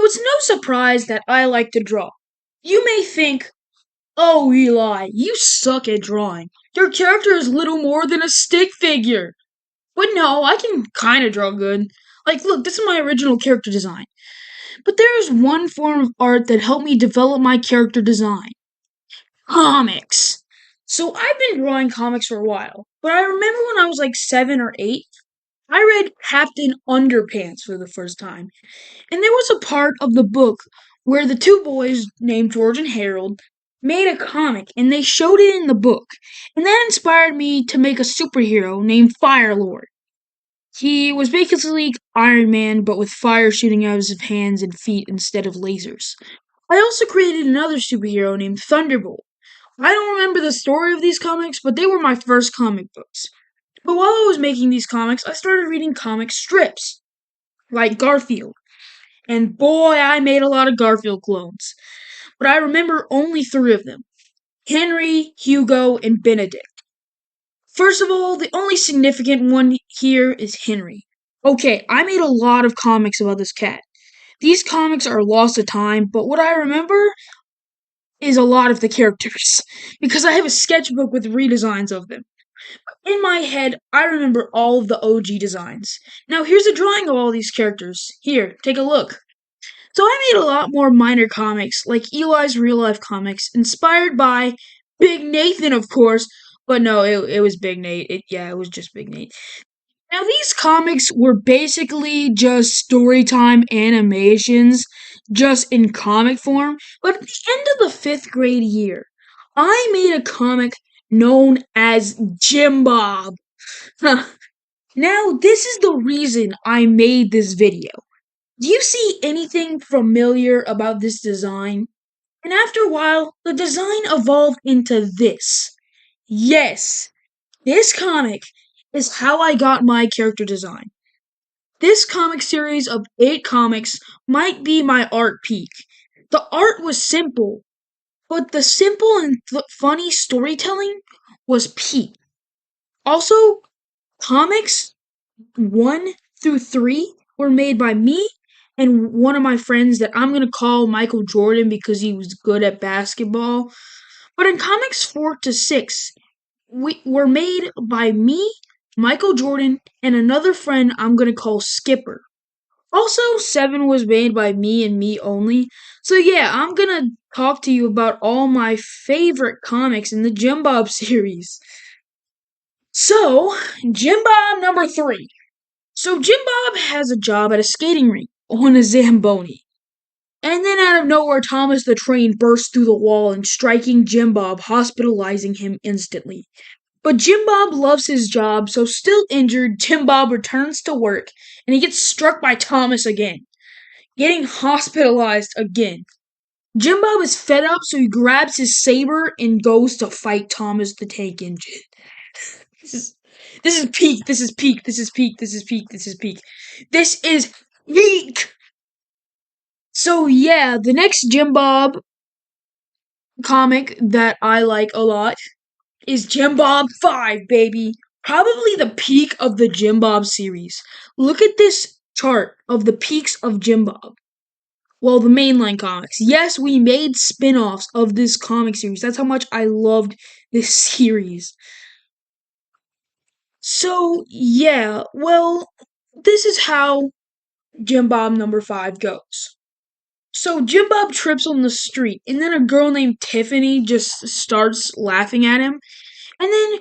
it's no surprise that I like to draw. You may think, oh, Eli, you suck at drawing. Your character is little more than a stick figure. But no, I can kinda draw good. Like, look, this is my original character design. But there is one form of art that helped me develop my character design. Comics. So I've been drawing comics for a while, but I remember when I was like 7 or 8, I read Captain Underpants for the first time. And there was a part of the book where the two boys named George and Harold made a comic and they showed it in the book. And that inspired me to make a superhero named Firelord. He was basically Iron Man, but with fire shooting out of his hands and feet instead of lasers. I also created another superhero named Thunderbolt. I don't remember the story of these comics, but they were my first comic books. But while I was making these comics, I started reading comic strips, like Garfield. And boy, I made a lot of Garfield clones. But I remember only 3 of them: Henry, Hugo, and Benedict. First of all, the only significant one here is Henry. Okay, I made a lot of comics about this cat. These comics are lost to time, but what I remember is a lot of the characters, because I have a sketchbook with redesigns of them. In my head, I remember all of the OG designs. Now here's a drawing of all these characters. Here, take a look. So I made a lot more minor comics, like Eli's real life comics, inspired by Big Nathan, of course. But no, it was Big Nate. It was just Big Nate. Now these comics were basically just storytime animations, just in comic form. But at the end of the 5th grade year, I made a comic known as Jim Bob. Now this is the reason I made this video. Do you see anything familiar about this design? And after a while, the design evolved into this. Yes, this comic is how I got my character design. This comic series of 8 comics might be my art peak. The art was simple, but the simple and funny storytelling was peak. Also, comics 1 through 3 were made by me and one of my friends that I'm going to call Michael Jordan because he was good at basketball. But in comics 4 to 6, we were made by me, Michael Jordan, and another friend I'm going to call Skipper. Also, 7 was made by me and me only. So yeah, I'm going to talk to you about all my favorite comics in the Jim Bob series. So, Jim Bob number 3. So Jim Bob has a job at a skating rink on a Zamboni. And then out of nowhere, Thomas the Train bursts through the wall and striking Jim Bob, hospitalizing him instantly. But Jim Bob loves his job, so still injured, Jim Bob returns to work, and he gets struck by Thomas again, getting hospitalized again. Jim Bob is fed up, so he grabs his saber and goes to fight Thomas the Tank Engine. This is peak, this is peak, this is peak, this is peak, this is peak. This is peak! So yeah, the next Jim Bob comic that I like a lot is Jim Bob 5, baby. Probably the peak of the Jim Bob series. Look at this chart of the peaks of Jim Bob. Well, the mainline comics. Yes, we made spin-offs of this comic series. That's how much I loved this series. So, yeah, well, this is how Jim Bob number 5 goes. So Jim Bob trips on the street, and then a girl named Tiffany just starts laughing at him. And then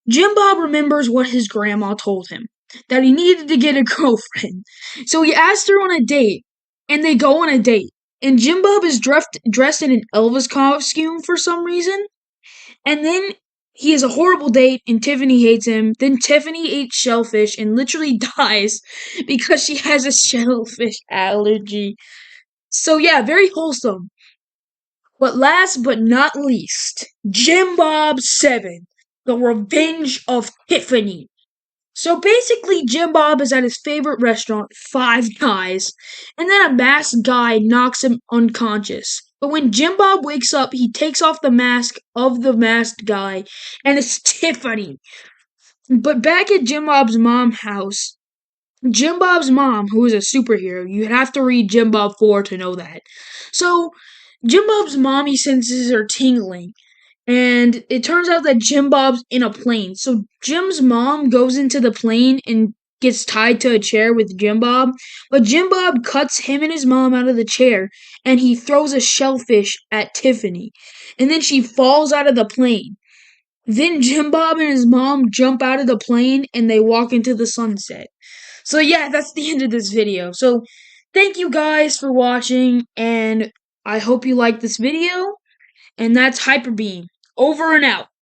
Jim Bob remembers what his grandma told him, that he needed to get a girlfriend. So he asked her on a date, and they go on a date. And Jim Bob is dressed in an Elvis costume for some reason. And then he has a horrible date, and Tiffany hates him. Then Tiffany eats shellfish and literally dies because she has a shellfish allergy. So yeah, very wholesome. But last but not least, Jim Bob 7, The Revenge of Tiffany. So basically, Jim Bob is at his favorite restaurant, Five Guys, and then a masked guy knocks him unconscious. But when Jim Bob wakes up, he takes off the mask of the masked guy, and it's Tiffany. But back at Jim Bob's mom's house, Jim Bob's mom, who is a superhero, you'd have to read Jim Bob 4 to know that. So, Jim Bob's mommy senses are tingling, and it turns out that Jim Bob's in a plane. So, Jim's mom goes into the plane and gets tied to a chair with Jim Bob, but Jim Bob cuts him and his mom out of the chair, and he throws a shellfish at Tiffany, and then she falls out of the plane. Then Jim Bob and his mom jump out of the plane and they walk into the sunset. So yeah, that's the end of this video. So thank you guys for watching, and I hope you liked this video. And that's Hyper Beam. Over and out.